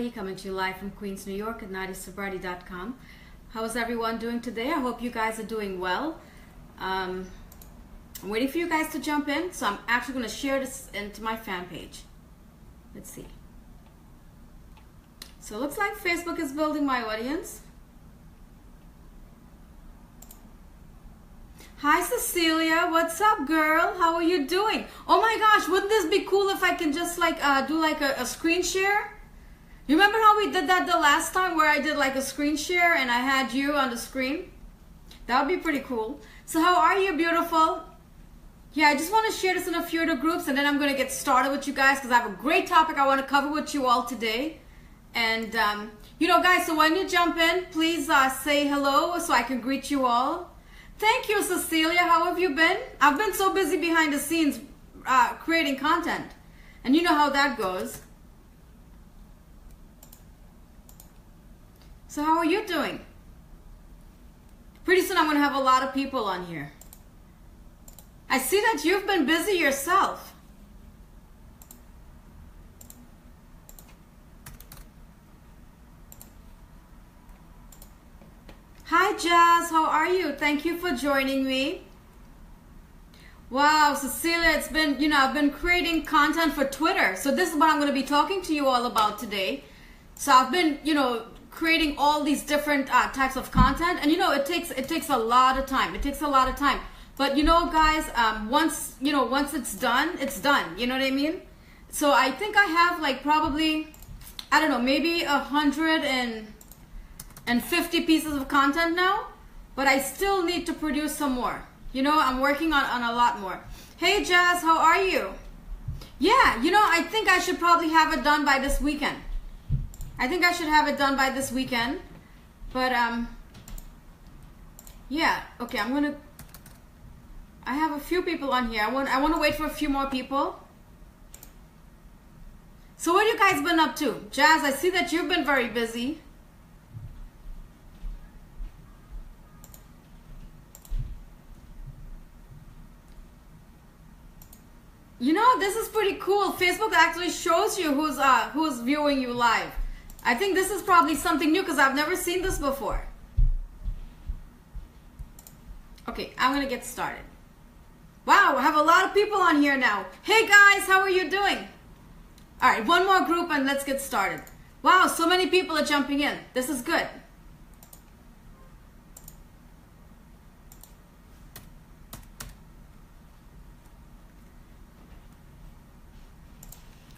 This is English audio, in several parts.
Coming to you live from Queens, New York at nadiasobrati.com. How is everyone doing today? I hope you guys are doing well. I'm waiting for you guys to jump in, so I'm actually going to share this into my fan page. Let's see. So it looks like Facebook is building my audience. Hi Cecilia, what's up girl? How are you doing? Oh my gosh, wouldn't this be cool if I can just do a screen share? You remember how we did that the last time where I did like a screen share and I had you on the screen? That would be pretty cool. So how are you, beautiful? Yeah, I just want to share this in a few other groups and then I'm going to get started with you guys because I have a great topic I want to cover with you all today. And, you know, guys, so when you jump in, please say hello so I can greet you all. Thank you, Cecilia. How have you been? I've been so busy behind the scenes creating content. And you know how that goes. So how are you doing? Pretty soon I'm going to have a lot of people on here. I see that you've been busy yourself. Hi Jazz, how are you? Thank you for joining me. Wow, Cecilia, it's been, I've been creating content for Twitter. So this is what I'm going to be talking to you all about today. So I've been, creating all these different types of content, and it takes a lot of time. It takes a lot of time. But guys, once it's done, it's done. You know what I mean? So I think I have like probably, I don't know, maybe 150 pieces of content now, but I still need to produce some more. I'm working on a lot more. Hey Jazz, how are you? Yeah, I think I should probably have it done by this weekend. I think I should have it done by this weekend. But yeah, okay, I have a few people on here. I want to wait for a few more people. So what have you guys been up to? Jazz, I see that you've been very busy. This is pretty cool. Facebook actually shows you who's viewing you live. I think this is probably something new because I've never seen this before. Okay, I'm going to get started. Wow, I have a lot of people on here now. Hey guys, how are you doing? All right, one more group and let's get started. Wow, so many people are jumping in. This is good.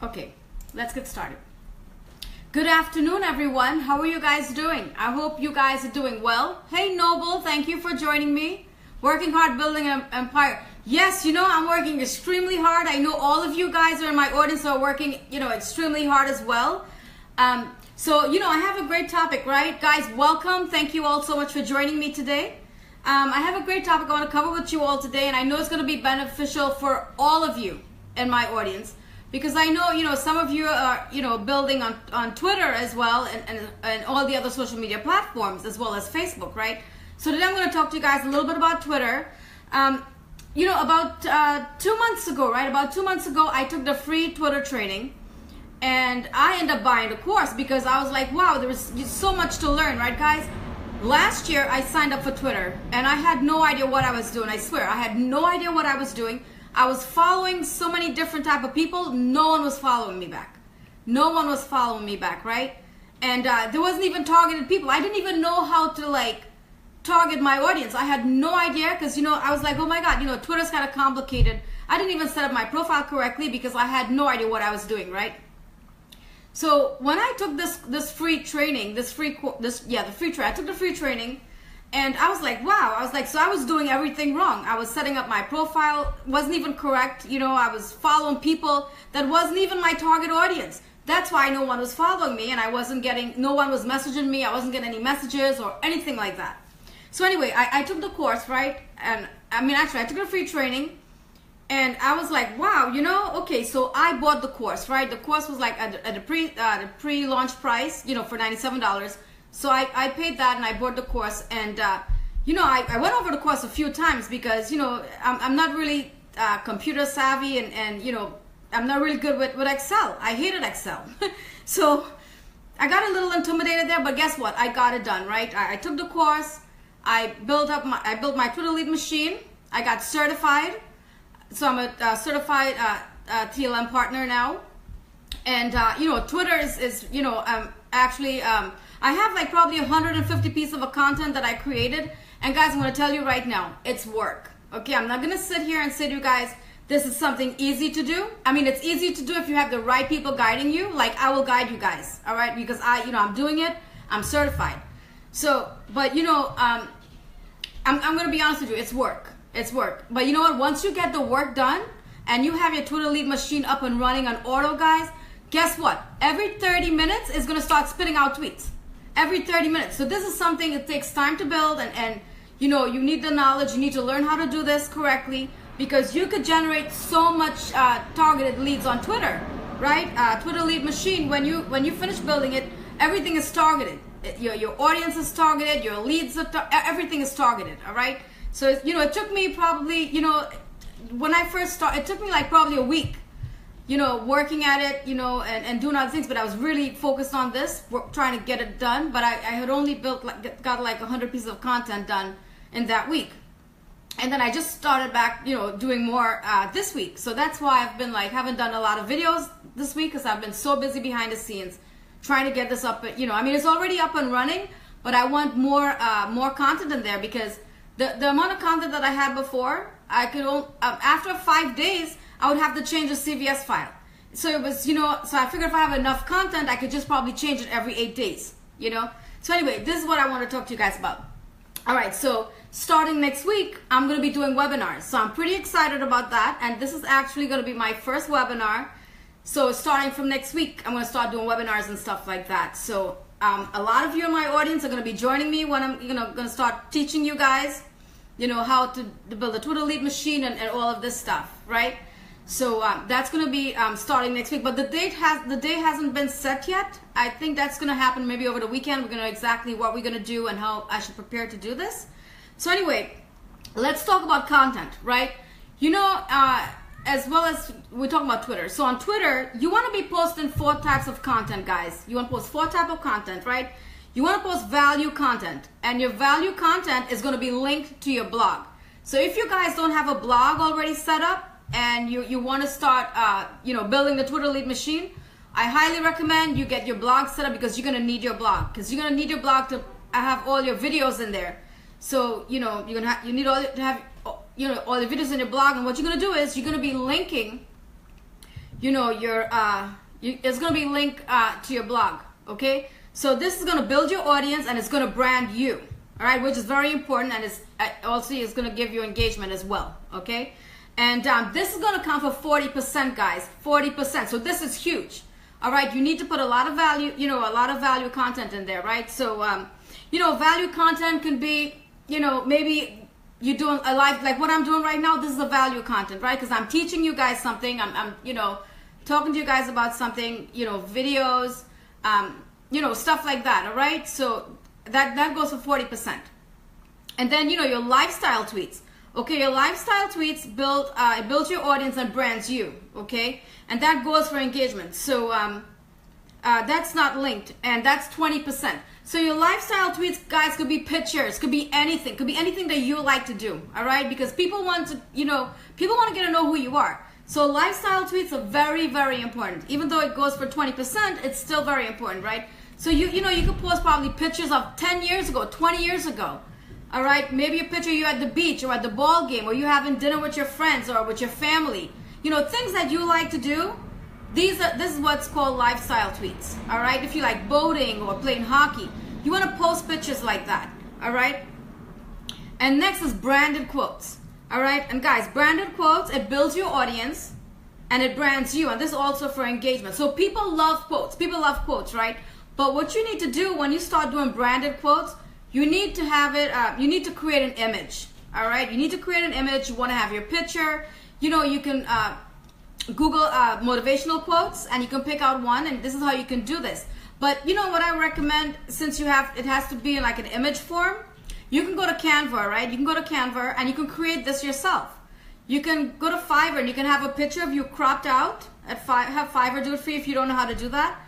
Okay, let's get started. Good afternoon, everyone. How are you guys doing? I hope you guys are doing well. Hey, Noble, thank you for joining me. Working hard, building an empire. Yes, I'm working extremely hard. I know all of you guys are in my audience are working, extremely hard as well. So, I have a great topic, right? Guys, welcome. Thank you all so much for joining me today. I have a great topic I want to cover with you all today, and I know it's going to be beneficial for all of you in my audience. Because I know, some of you are, building on Twitter as well and all the other social media platforms as well as Facebook, right? So today I'm going to talk to you guys a little bit about Twitter. About 2 months ago, right? About 2 months ago, I took the free Twitter training and I ended up buying the course because I was like, wow, there was so much to learn, right, guys? Last year, I signed up for Twitter and I had no idea what I was doing. I swear, I had no idea what I was doing. I was following so many different type of people. No one was following me back. No one was following me back, right? And there wasn't even targeted people. I didn't even know how to target my audience. I had no idea because I was like, oh my God, Twitter's kind of complicated. I didn't even set up my profile correctly because I had no idea what I was doing, right? So when I took this free training, the free training, I took the free training. And I was like, wow, so I was doing everything wrong. I was setting up my profile, wasn't even correct. I was following people that wasn't even my target audience. That's why no one was following me and no one was messaging me. I wasn't getting any messages or anything like that. So anyway, I took the course, right? And actually I took the free training and I was like, wow, okay, so I bought the course, right? The course was like at the pre-launch price, for $97. So I paid that and I bought the course and, I went over the course a few times because, I'm not really computer savvy and I'm not really good with Excel. I hated Excel. So I got a little intimidated there, but guess what? I got it done, right? I took the course. I built my Twitter lead machine. I got certified. So I'm a certified TLM partner now. And, you know, Twitter is you know, actually, I have like probably 150 pieces of content that I created. And guys, I'm going to tell you right now, it's work. Okay, I'm not going to sit here and say to you guys, this is something easy to do. I mean, it's easy to do if you have the right people guiding you. Like, I will guide you guys, all right? Because I'm doing it. I'm certified. So, but you know, I'm going to be honest with you. It's work. It's work. But you know what? Once you get the work done and you have your Twitter lead machine up and running on auto, guys, guess what? Every 30 minutes is going to start spitting out tweets. Every 30 minutes. So this is something that takes time to build, and you know, you need the knowledge. You need to learn how to do this correctly, because you could generate so much targeted leads on Twitter, right? Twitter lead machine, when you finish building it, everything is targeted. Your audience is targeted, your leads are everything is targeted, all right? So, you know, it took me probably, you know, when I first started, it took me like probably a week, you know, working at it, you know, and doing other things, but I was really focused on this, trying to get it done, but I had only got like 100 pieces of content done in that week. And then I just started back, you know, doing more this week. So that's why I've been like, haven't done a lot of videos this week, because I've been so busy behind the scenes trying to get this up. You know, I mean, it's already up and running, but I want more content in there, because the amount of content that I had before, I could after 5 days, I would have to change the CVS file. So it was, you know, so I figured if I have enough content, I could just probably change it every 8 days, you know. So anyway, this is what I want to talk to you guys about. All right, so starting next week, I'm going to be doing webinars. So I'm pretty excited about that. And this is actually going to be my first webinar. So starting from next week, I'm going to start doing webinars and stuff like that. So a lot of you in my audience are going to be joining me when I'm going to start teaching you guys, you know, how to build a Twitter lead machine and all of this stuff, right? So that's going to be starting next week. But the day hasn't been set yet. I think that's going to happen maybe over the weekend. We're going to know exactly what we're going to do and how I should prepare to do this. So anyway, let's talk about content, right? You know, as well as we're talking about Twitter. So on Twitter, you want to be posting 4 types of content, guys. You want to post 4 types of content, right? You want to post value content, and your value content is going to be linked to your blog. So if you guys don't have a blog already set up and you want to start, you know, building the Twitter lead machine, I highly recommend you get your blog set up, because you're going to need your blog, because you're going to need your blog to have all your videos in there. So, you know, you need to have, you know, all the videos in your blog, and what you're going to do is you're going to be linking, you know, your, it's going to be linked to your blog, okay? So this is going to build your audience, and it's going to brand you, all right, which is very important, and it's also is going to give you engagement as well, okay? And this is going to count for 40%, guys, 40%. So this is huge, all right? You need to put a lot of value, you know, a lot of value content in there, right? So, you know, value content can be, you know, maybe you're doing a live, like what I'm doing right now. This is a value content, right? Because I'm teaching you guys something. I'm, you know, talking to you guys about something, you know, videos, you know, stuff like that, all right? So that goes for 40%. And then, you know, your lifestyle tweets. Okay, your lifestyle tweets it builds your audience and brands you, okay? And that goes for engagement. So that's not linked, and that's 20%. So your lifestyle tweets, guys, could be pictures, could be anything that you like to do, all right? Because people want to, you know, people want to get to know who you are. So lifestyle tweets are very, very important. Even though it goes for 20%, it's still very important, right? So you know, you could post probably pictures of 10 years ago, 20 years ago. All right, maybe a picture you at the beach or at the ball game, or you having dinner with your friends or with your family. You know, things that you like to do. This is what's called lifestyle tweets. All right, if you like boating or playing hockey, you want to post pictures like that. All right. And next is branded quotes. All right, and guys, branded quotes, it builds your audience and it brands you. And this is also for engagement. So people love quotes. People love quotes, right? But what you need to do when you start doing branded quotes, you need to have it, you need to create an image, all right? You need to create an image. You want to have your picture. You know, you can Google motivational quotes, and you can pick out one, and this is how you can do this. But you know what I recommend, since it has to be in like an image form, you can go to Canva, right? You can go to Canva, and you can create this yourself. You can go to Fiverr, and you can have a picture of you cropped out. Have Fiverr do it for you if you don't know how to do that.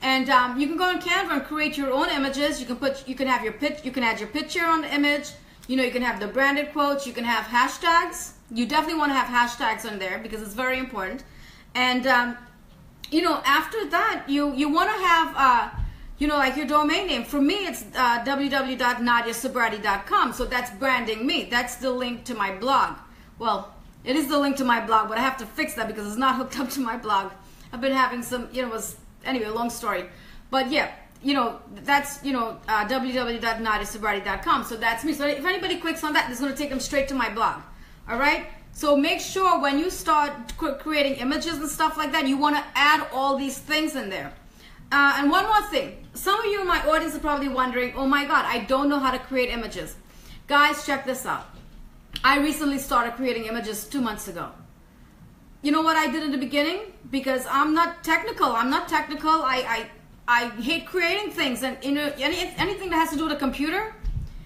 And you can go on Canva and create your own images. You can add your picture on the image. You know, you can have the branded quotes. You can have hashtags. You definitely want to have hashtags on there because it's very important. And you know, after that, you want to have you know, like your domain name. For me, it's www.nadiasobrati.com. So that's branding me. That's the link to my blog. Well, it is the link to my blog, but I have to fix that because it's not hooked up to my blog. I've been having some, you know, anyway, long story. But yeah, you know, that's, you know, www.nadiasobrati.com. So that's me. So if anybody clicks on that, it's going to take them straight to my blog. All right? So make sure when you start creating images and stuff like that, you want to add all these things in there. And one more thing. Some of you in my audience are probably wondering, oh my God, I don't know how to create images. Guys, check this out. I recently started creating images 2 months ago. You know what I did in the beginning? Because I'm not technical. I hate creating things, and you know, anything that has to do with a computer,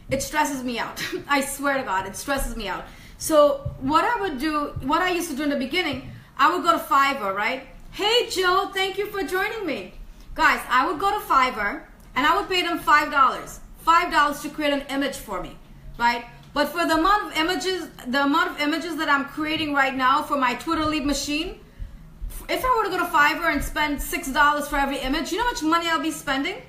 it stresses me out. I swear to God, it stresses me out. So what I used to do in the beginning, I would go to Fiverr, right? Hey Joe, thank you for joining me. Guys, I would go to Fiverr and I would pay them $5 to create an image for me, right? But for the amount of images that I'm creating right now for my Twitter lead machine, if I were to go to Fiverr and spend $6 for every image, you know how much money I'll be spending?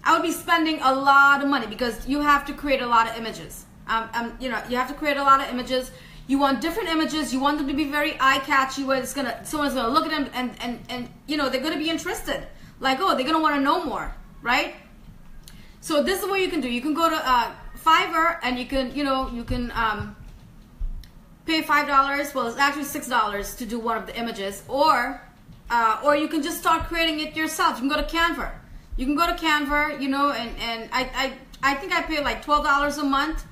I would be spending a lot of money because you have to create a lot of images. You know, you have to create a lot of images. You want different images. You want them to be very eye-catchy, where someone's gonna look at them and you know, they're gonna be interested. Like, oh, they're gonna want to know more, right? So this is what you can do. You can go to Fiverr and you can pay $5. Well, it's actually $6 to do one of the images, or you can just start creating it yourself. You can go to Canva. You can go to Canva, you know, and I think I pay like $12 a month.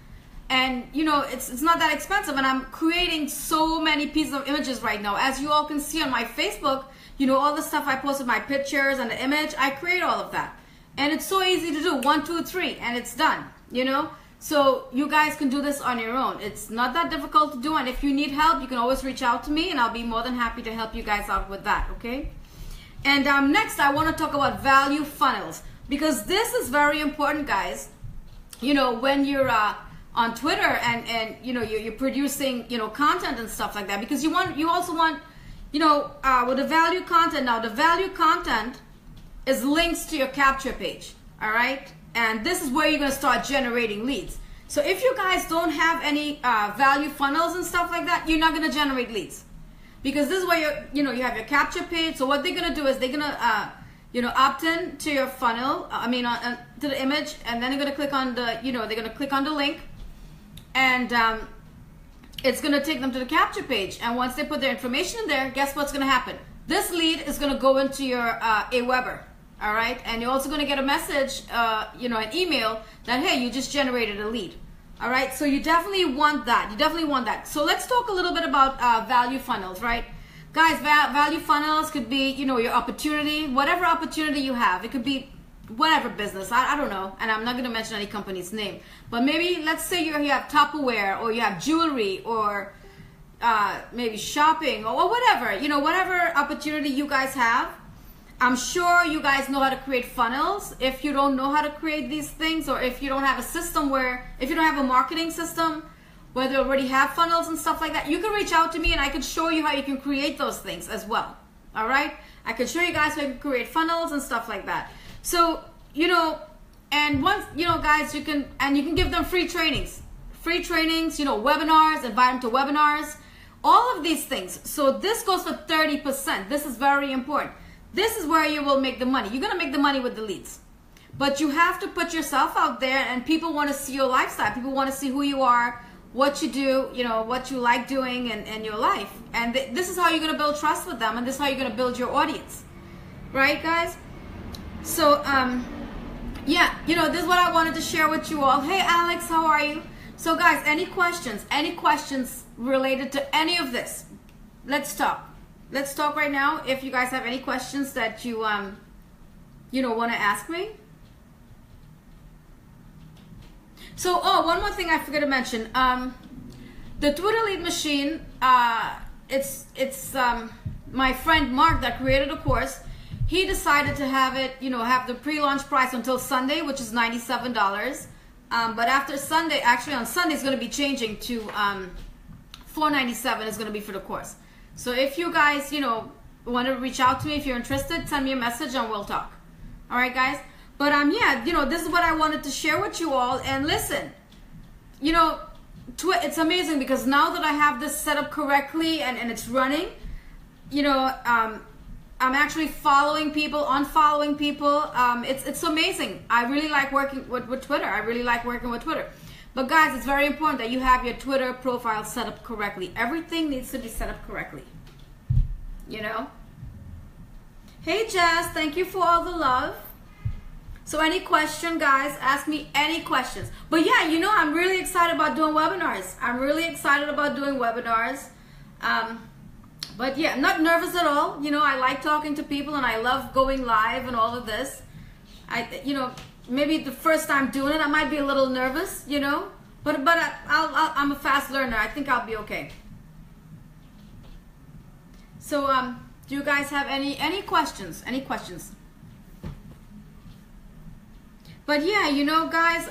And you know, it's not that expensive, and I'm creating so many pieces of images right now. As you all can see on my Facebook, you know, all the stuff I posted, my pictures and the image, I create all of that. And it's so easy to do, 1, 2, 3, and it's done, you know. So you guys can do this on your own. It's not that difficult to do, and if you need help, you can always reach out to me, and I'll be more than happy to help you guys out with that, okay? And next, I want to talk about value funnels, because this is very important, guys. You know, when you're on Twitter and you know, you're producing, you know, content and stuff like that, because you also want, you know, with the value content. Now the value content is links to your capture page, all right? And this is where you're gonna start generating leads. So if you guys don't have any value funnels and stuff like that, you're not gonna generate leads, because this is where you have your capture page. So what they're gonna do is they're gonna you know, opt in to your funnel, to the image, and then they're gonna click on the, you know, they're gonna click on the link, and it's going to take them to the capture page. And once they put their information in there, guess what's going to happen? This lead is going to go into your Aweber, all right? And you're also going to get a message, you know, an email that, hey, you just generated a lead, all right? So you definitely want that. You definitely want that. So let's talk a little bit about value funnels, right? Guys, value funnels could be, you know, your opportunity, whatever opportunity you have. It could be whatever business, I don't know, and I'm not going to mention any company's name, but maybe let's say you have Tupperware, or you have jewelry, or maybe shopping, or whatever, you know, whatever opportunity you guys have. I'm sure you guys know how to create funnels. If you don't know how to create these things, or if you don't have a system if you don't have a marketing system where they already have funnels and stuff like that, you can reach out to me and I can show you how you can create those things as well, all right? I can show you guys how you can create funnels and stuff like that. So, you know, and once, you know, guys, you can give them free trainings, you know, webinars, invite them to webinars, all of these things. So this goes for 30%. This is very important. This is where you will make the money. You're going to make the money with the leads, but you have to put yourself out there, and people want to see your lifestyle. People want to see who you are, what you do, you know, what you like doing in your life. And this is how you're going to build trust with them, and this is how you're going to build your audience. Right, guys? So, yeah, you know, this is what I wanted to share with you all. Hey, Alex, how are you? So, guys, any questions related to any of this? Let's talk. Let's talk right now. If you guys have any questions that you, you know, want to ask me. So, oh, one more thing I forgot to mention. The Twitter lead machine, it's my friend Mark that created a course. he decided to have it, you know, have the pre-launch price until Sunday, which is $97. But after Sunday, actually on Sunday, it's going to be changing to $497 is going to be for the course. So if you guys, you know, want to reach out to me, if you're interested, send me a message and we'll talk. All right, guys. But yeah, you know, this is what I wanted to share with you all. And listen, you know, it's amazing because now that I have this set up correctly and it's running, you know, I'm actually following people, unfollowing people. It's amazing. I really like working with Twitter. I really like working with Twitter. But guys, it's very important that you have your Twitter profile set up correctly. Everything needs to be set up correctly. You know? Hey Jazz, thank you for all the love. So any question, guys, ask me any questions. But yeah, you know, I'm really excited about doing webinars. I'm really excited about doing webinars. But yeah, I'm not nervous at all. You know, I like talking to people and I love going live and all of this. You know, maybe the first time doing it, I might be a little nervous, you know, but I'm a fast learner. I think I'll be okay. So, do you guys have any questions? Any questions? But yeah, you know, guys,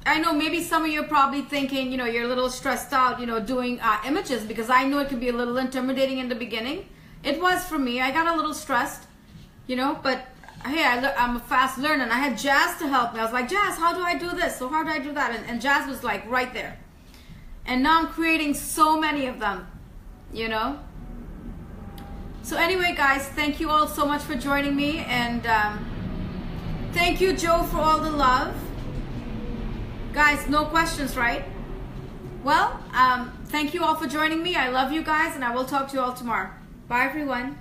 I know maybe some of you are probably thinking, you know, you're a little stressed out, you know, doing images, because I know it can be a little intimidating in the beginning. It was for me. I got a little stressed, you know, but hey, I'm a fast learner, and I had Jazz to help me. I was like, Jazz, how do I do this? So how do I do that? And Jazz was like right there. And now I'm creating so many of them, you know. So anyway, guys, thank you all so much for joining me, and thank you, Joe, for all the love. Guys, no questions, right? Well, thank you all for joining me. I love you guys, and I will talk to you all tomorrow. Bye, everyone.